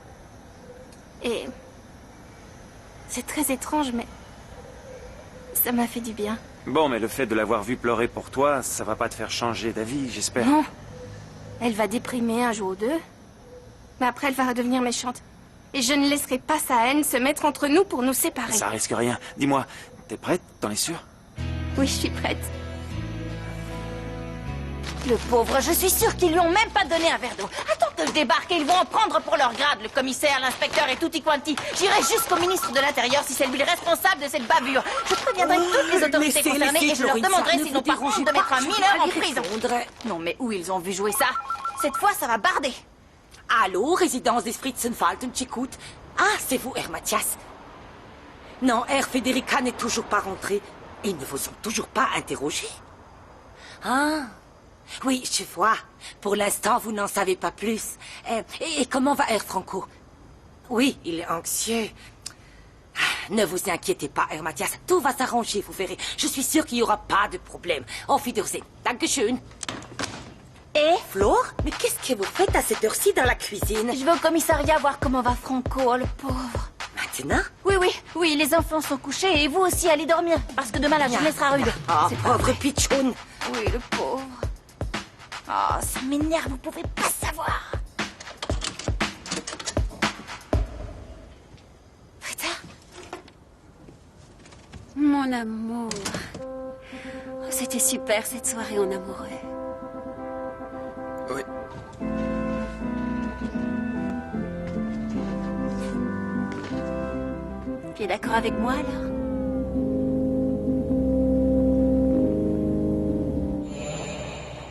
S11: Et... c'est très étrange, mais... ça m'a fait du bien.
S5: Bon, mais le fait de l'avoir vue pleurer pour toi, ça va pas te faire changer d'avis, j'espère.
S11: Non. Elle va déprimer un jour ou deux. Mais après, elle va redevenir méchante. Et je ne laisserai pas sa haine se mettre entre nous pour nous séparer.
S5: Ça risque rien. Dis-moi, t'es prête? T'en es sûre?
S11: Oui, je suis prête.
S1: Le pauvre, je suis sûre qu'ils lui ont même pas donné un verre d'eau. Attends que je débarque et ils vont en prendre pour leur grade, le commissaire, l'inspecteur et tutti quanti. J'irai jusqu'au ministre de l'Intérieur si c'est lui le responsable de cette bavure. Je préviendrai toutes les autorités concernées et je leur demanderai s'ils n'ont pas honte de mettre un mineur en prison. Non mais où ils ont vu jouer ça? Cette fois, ça va barder.
S21: Allô, résidence des Fritzenwald, j'écoute. Ah, c'est vous, Herr Mathias. Non, Herr Federica n'est toujours pas rentré. Ils ne vous ont toujours pas interrogé. Ah, oui, je vois. Pour l'instant, vous n'en savez pas plus. Et comment va Herr Franco? Oui, il est anxieux. Ne vous inquiétez pas, Herr Mathias. Tout va s'arranger, vous verrez. Je suis sûre qu'il n'y aura pas de problème. Auf Wiedersehen. Dankeschön. Et Flore, mais qu'est-ce que vous faites à cette heure-ci dans la cuisine?
S1: Je vais au commissariat voir comment va Franco, oh, le pauvre.
S21: Maintenant?
S1: Oui, les enfants sont couchés et vous aussi allez dormir, parce que demain la journée sera rude.
S21: Oh,
S1: C'est pas
S21: pauvre
S1: vrai.
S21: pitchoun.
S1: Oui, le pauvre. Oh, ça m'énerve, vous pouvez pas savoir.
S7: Mon amour. Oh, c'était super cette soirée en amoureux.
S12: Oui.
S7: Tu es d'accord avec moi alors?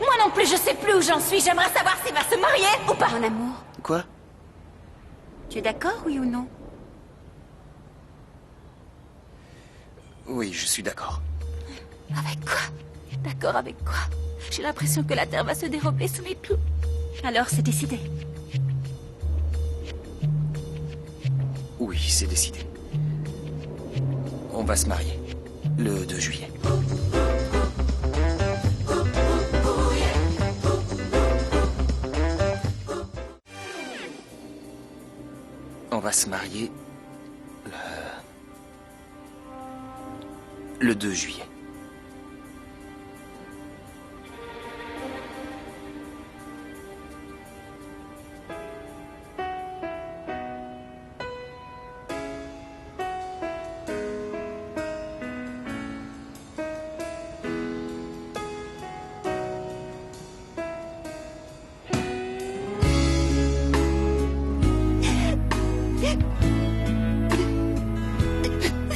S1: Moi non plus, je sais plus où j'en suis. J'aimerais savoir s'il va se marier ou pas.
S7: Mon amour,
S12: Quoi?
S7: tu es d'accord, oui ou non?
S12: Oui, je suis d'accord.
S1: Avec quoi? D'accord avec quoi? J'ai l'impression que la terre va se dérober sous mes pieds.
S7: Alors c'est décidé.
S12: Oui, c'est décidé. On va se marier. Le 2 juillet. On va se marier le 2 juillet.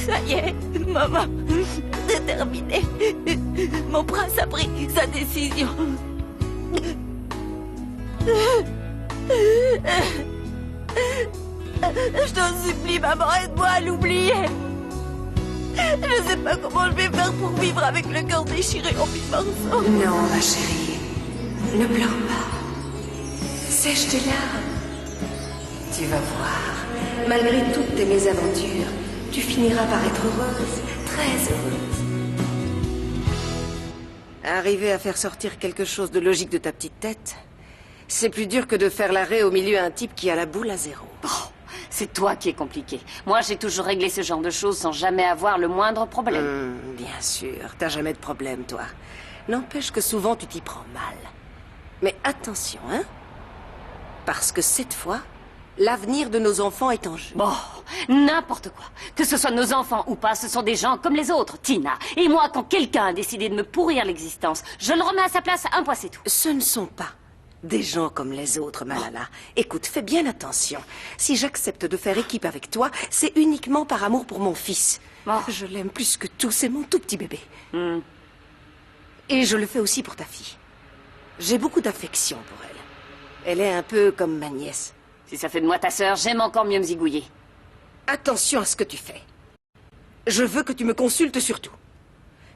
S1: Ça y est, maman, c'est terminé. Mon prince a pris sa décision. Je t'en supplie, maman, aide-moi à l'oublier. Je sais pas comment je vais faire pour vivre avec le cœur déchiré en mille morceaux.
S6: Non, ma chérie, ne pleure pas. Sèche tes larmes. Tu vas voir, malgré toutes tes mésaventures, tu finiras par être heureuse, très heureuse. Arriver à faire sortir quelque chose de logique de ta petite tête, c'est plus dur que de faire l'arrêt au milieu à un type qui a la boule à zéro.
S15: C'est toi qui es compliqué. Moi, j'ai toujours réglé ce genre de choses sans jamais avoir le moindre problème.
S6: Bien sûr, t'as jamais de problème, toi. N'empêche que souvent tu t'y prends mal. Mais attention, hein? Parce que cette fois, l'avenir de nos enfants est en jeu.
S15: Bon, n'importe quoi. Que ce soit nos enfants ou pas, ce sont des gens comme les autres, Tina. Et moi, quand quelqu'un a décidé de me pourrir l'existence, je le remets à sa place, un point c'est tout.
S6: Ce ne sont pas des gens comme les autres, Malala. Écoute, fais bien attention. Si j'accepte de faire équipe avec toi, c'est uniquement par amour pour mon fils. Je l'aime plus que tout, c'est mon tout petit bébé. Et je le fais aussi pour ta fille. J'ai beaucoup d'affection pour elle. Elle est un peu comme ma nièce.
S15: Si ça fait de moi ta sœur, j'aime encore mieux me zigouiller.
S6: Attention à ce que tu fais. Je veux que tu me consultes surtout.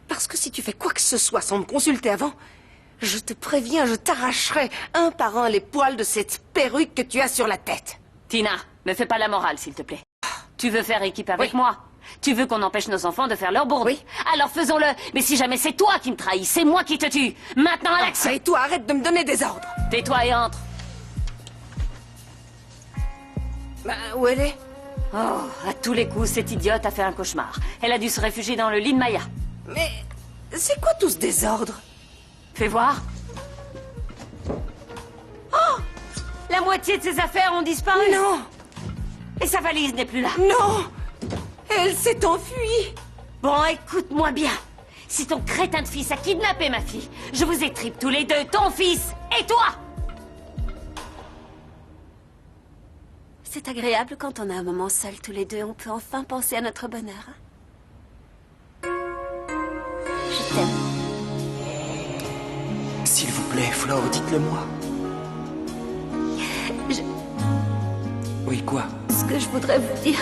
S6: Parce que si tu fais quoi que ce soit sans me consulter avant, je te préviens, je t'arracherai un par un les poils de cette perruque que tu as sur la tête.
S15: Tina, me fais pas la morale, s'il te plaît. Tu veux faire équipe avec moi? Tu veux qu'on empêche nos enfants de faire leur bourbe? Oui. Alors faisons-le. Mais si jamais c'est toi qui me trahis, c'est moi qui te tue. Maintenant à l'action.
S6: Et toi, arrête de me donner des ordres.
S15: Tais-toi et entre.
S6: Bah, où elle est?
S15: Oh, à tous les coups, cette idiote a fait un cauchemar. Elle a dû se réfugier dans le lit de Maya.
S6: Mais c'est quoi tout ce désordre?
S15: Fais voir. Oh! La moitié de ses affaires ont disparu.
S6: Non!
S15: Et sa valise n'est plus là.
S6: Non! Elle s'est enfuie.
S15: Bon, écoute-moi bien. Si ton crétin de fils a kidnappé ma fille, je vous étripe tous les deux, ton fils et toi!
S7: C'est agréable quand on a un moment seul tous les deux. On peut enfin penser à notre bonheur. Je t'aime.
S12: S'il vous plaît, Flore, dites-le-moi. Oui, quoi?
S1: Ce que je voudrais vous dire,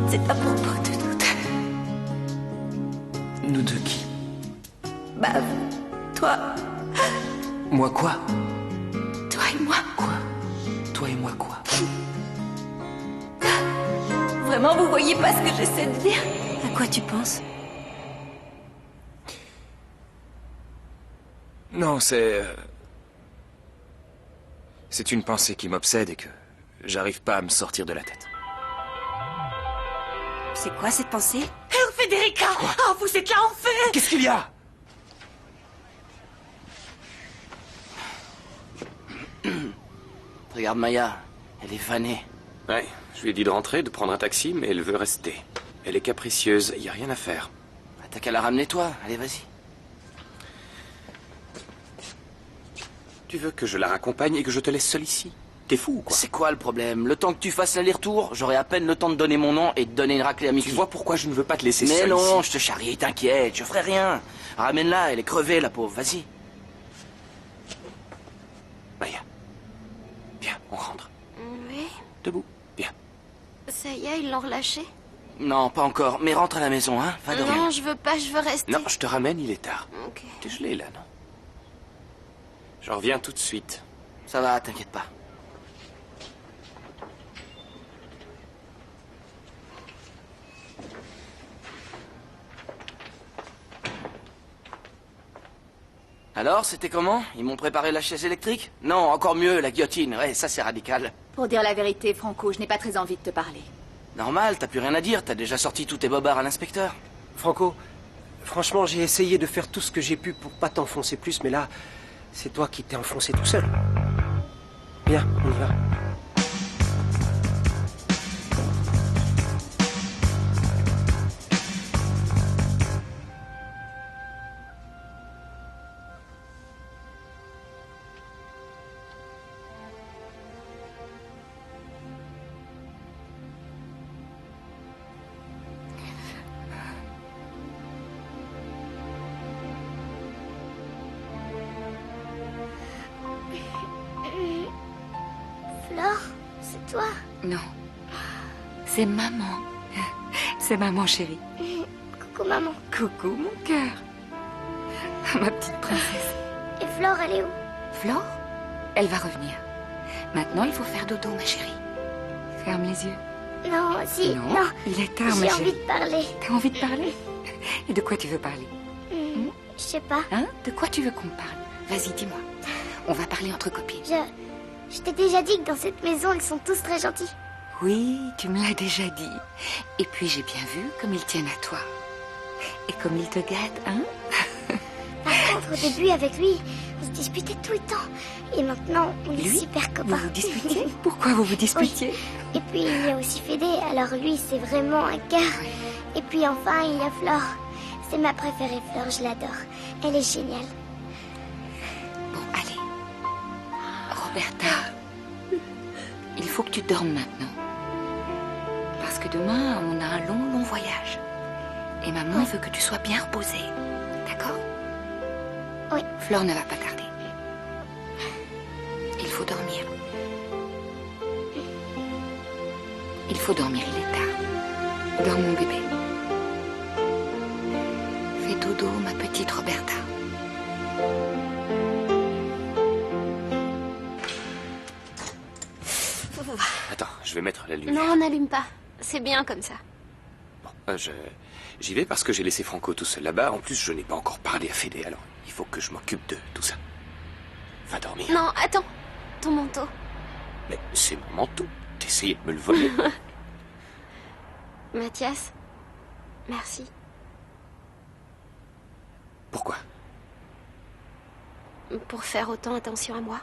S1: c'est à propos de nous deux.
S12: Nous deux qui?
S1: Bah, toi.
S12: Moi quoi?
S1: Toi et moi.
S12: Quoi? Toi et moi quoi?
S1: Vraiment, vous voyez pas ce que j'essaie de dire?
S7: À quoi tu penses?
S18: Non, c'est... C'est une pensée qui m'obsède et que j'arrive pas à me sortir de la tête.
S7: C'est quoi cette pensée?
S21: Herr Federica! Oh, vous êtes là enfin!
S18: Qu'est-ce qu'il y a?
S2: Regarde Maya, elle est fanée.
S18: Ouais, je lui ai dit de rentrer, de prendre un taxi, mais elle veut rester. Elle est capricieuse, y a rien à faire.
S2: T'as qu'à la ramener toi, allez vas-y.
S18: Tu veux que je la raccompagne et que je te laisse seule ici? T'es fou ou quoi?
S2: C'est quoi le problème? Le temps que tu fasses l'aller-retour, j'aurai à peine le temps de donner mon nom et de donner une raclée à Mickey.
S18: Tu vois pourquoi je ne veux pas te laisser
S2: Mais
S18: seule
S2: non,
S18: ici?
S2: je te charrie, t'inquiète, je ferai rien. Ramène-la, elle est crevée la pauvre, vas-y.
S18: Maya, viens, on rentre.
S11: Oui.
S18: Debout, viens.
S11: Ça y est, ils l'ont relâché?
S2: Non, pas encore, mais rentre à la maison, hein, va dormir.
S11: Non, je veux pas, je veux rester.
S18: Non, je te ramène, il est tard.
S11: Ok.
S18: T'es gelé là, non? Je reviens tout de suite.
S2: Ça va, t'inquiète pas. Alors, c'était comment? Ils m'ont préparé la chaise électrique? Non, encore mieux, la guillotine. Ouais, ça c'est radical.
S20: Pour dire la vérité, Franco, je n'ai pas très envie de te parler.
S2: Normal, t'as plus rien à dire, t'as déjà sorti tous tes bobards à l'inspecteur.
S9: Franco, franchement, j'ai essayé de faire tout ce que j'ai pu pour pas t'enfoncer plus, mais là, c'est toi qui t'es enfoncé tout seul. Viens, on y va.
S11: Flore, c'est toi?
S16: Non. C'est maman. C'est maman, chérie.
S11: Coucou, maman.
S16: Coucou, mon cœur. Ma petite princesse.
S11: Et Flore, elle est où?
S16: Flore, elle va revenir. Maintenant, il faut faire dodo, ma chérie. Ferme les yeux.
S11: Non, si,
S16: Non,
S11: non.
S16: il est tard, ma
S11: J'ai
S16: chérie.
S11: envie de parler.
S16: T'as envie de parler? Et de quoi tu veux parler?
S11: Je sais pas.
S16: Hein? De quoi tu veux qu'on parle? Vas-y, dis-moi. On va parler entre copines.
S11: Je t'ai déjà dit que dans cette maison, ils sont tous très gentils.
S16: Oui, tu me l'as déjà dit. Et puis j'ai bien vu comme ils tiennent à toi. Et comme ils te gâtent, hein?
S11: Par contre, au début, avec lui, on se disputait tout le temps. Et maintenant, on est super copains.
S16: Vous vous disputiez? Pourquoi vous vous disputiez?
S11: Oui. Et puis, il y a aussi Fédé. Alors lui, c'est vraiment un cœur. Et puis enfin, il y a Flore. C'est ma préférée, Flore, je l'adore. Elle est géniale.
S16: Bon, allez. Roberta, il faut que tu dormes maintenant. Parce que demain, on a un long voyage. Et maman veut que tu sois bien reposée. D'accord?
S11: Oui.
S16: Flore ne va pas tarder. Il faut dormir. Il faut dormir, il est tard. Dors, mon bébé. Fais dodo, ma petite Roberta.
S18: Attends, je vais mettre la lumière.
S11: Non, n'allume pas. C'est bien comme ça.
S18: J'y vais parce que j'ai laissé Franco tout seul là-bas. En plus, je n'ai pas encore parlé à Fédé, alors il faut que je m'occupe de tout ça. Va dormir.
S11: Non, attends. Ton manteau.
S18: Mais c'est mon manteau. T'essayais de me le voler.
S11: Mathias, merci.
S18: Pourquoi?
S11: Pour faire autant attention à moi.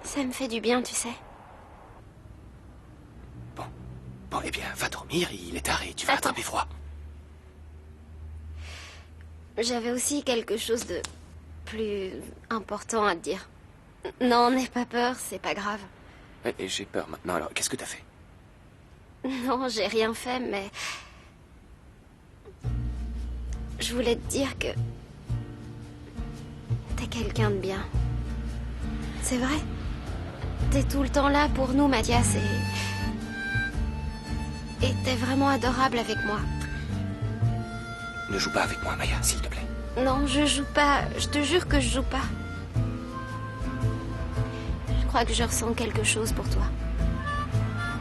S11: Ça me fait du bien, tu sais.
S18: Bon, eh bien, va dormir, il est tard et tu vas attraper froid.
S11: J'avais aussi quelque chose de plus important à te dire. Non, n'aie pas peur, c'est pas grave.
S18: Ouais, et j'ai peur maintenant, alors qu'est-ce que t'as fait?
S11: Non, j'ai rien fait, mais... Je voulais te dire que... T'es quelqu'un de bien. C'est vrai. T'es tout le temps là pour nous, Mathias, et t'es vraiment adorable avec moi.
S18: Ne joue pas avec moi, Maya, s'il te plaît.
S11: Non, je joue pas. Je te jure que je joue pas. Je crois que je ressens quelque chose pour toi.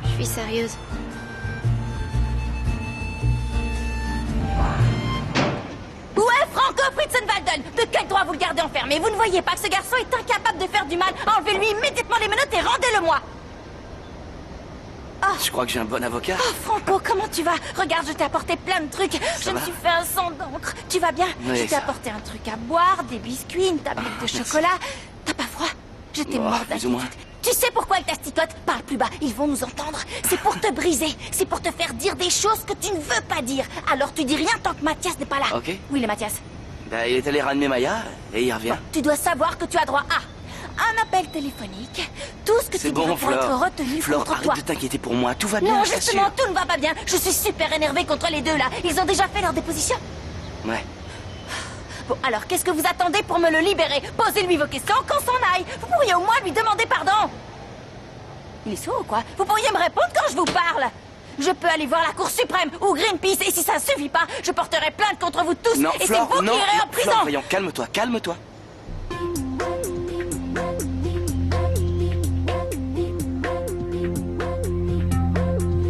S11: Je suis sérieuse.
S1: quel droit vous le gardez enfermé? Vous ne voyez pas que ce garçon est incapable de faire du mal? Enlevez-lui immédiatement les menottes et rendez-le-moi.
S2: Je crois que j'ai un bon avocat.
S1: Oh, Franco, comment tu vas? Regarde, je t'ai apporté plein de trucs. Je me suis fait un sang d'encre. Tu vas bien?
S2: Oui,
S1: Je t'ai
S2: ça
S1: apporté un truc à boire, des biscuits, une tablette de chocolat. T'as pas froid? Je t'ai mort
S2: plus ou moins.
S1: Tu sais pourquoi elle t'asticote? Parle plus bas, ils vont nous entendre. C'est pour te briser. C'est pour te faire dire des choses que tu ne veux pas dire. Alors tu dis rien tant que Mathias n'est pas là.
S2: Ok.
S1: Où il est, Mathias?
S2: Bah, il est allé ramener Maya et il revient.
S1: Tu dois savoir que tu as droit à un appel téléphonique, tout ce que tu
S2: C'est bon,
S1: dois pour être
S2: Flore.
S1: retenu
S2: Flore,
S1: contre
S2: arrête
S1: toi.
S2: de t'inquiéter pour moi. Tout va bien,
S1: Non,
S2: je
S1: justement,
S2: t'assure.
S1: tout ne va pas bien. Je suis super énervée contre les deux là. Ils ont déjà fait leur déposition.
S2: Ouais.
S1: Bon, alors qu'est-ce que vous attendez pour me le libérer? Posez-lui vos questions qu'on s'en aille. Vous pourriez au moins lui demander pardon. Il est sourd ou quoi? Vous pourriez me répondre quand je vous parle? Je peux aller voir la Cour suprême ou Greenpeace et si ça ne suffit pas, je porterai plainte contre vous tous
S2: Non,
S1: et c'est
S2: Flore,
S1: vous
S2: non,
S1: qui irez en
S2: non,
S1: prison.
S2: Flore, voyons, calme-toi, calme-toi.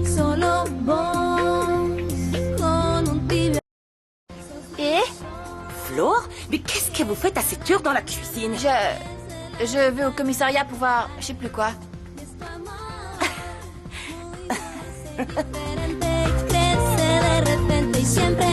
S4: Solo vos con un tibio.
S1: Et
S21: Flore, mais qu'est-ce que vous faites à cette heure dans la cuisine?
S1: Je vais au commissariat pour voir je sais plus quoi.
S4: Crece de repente y siempre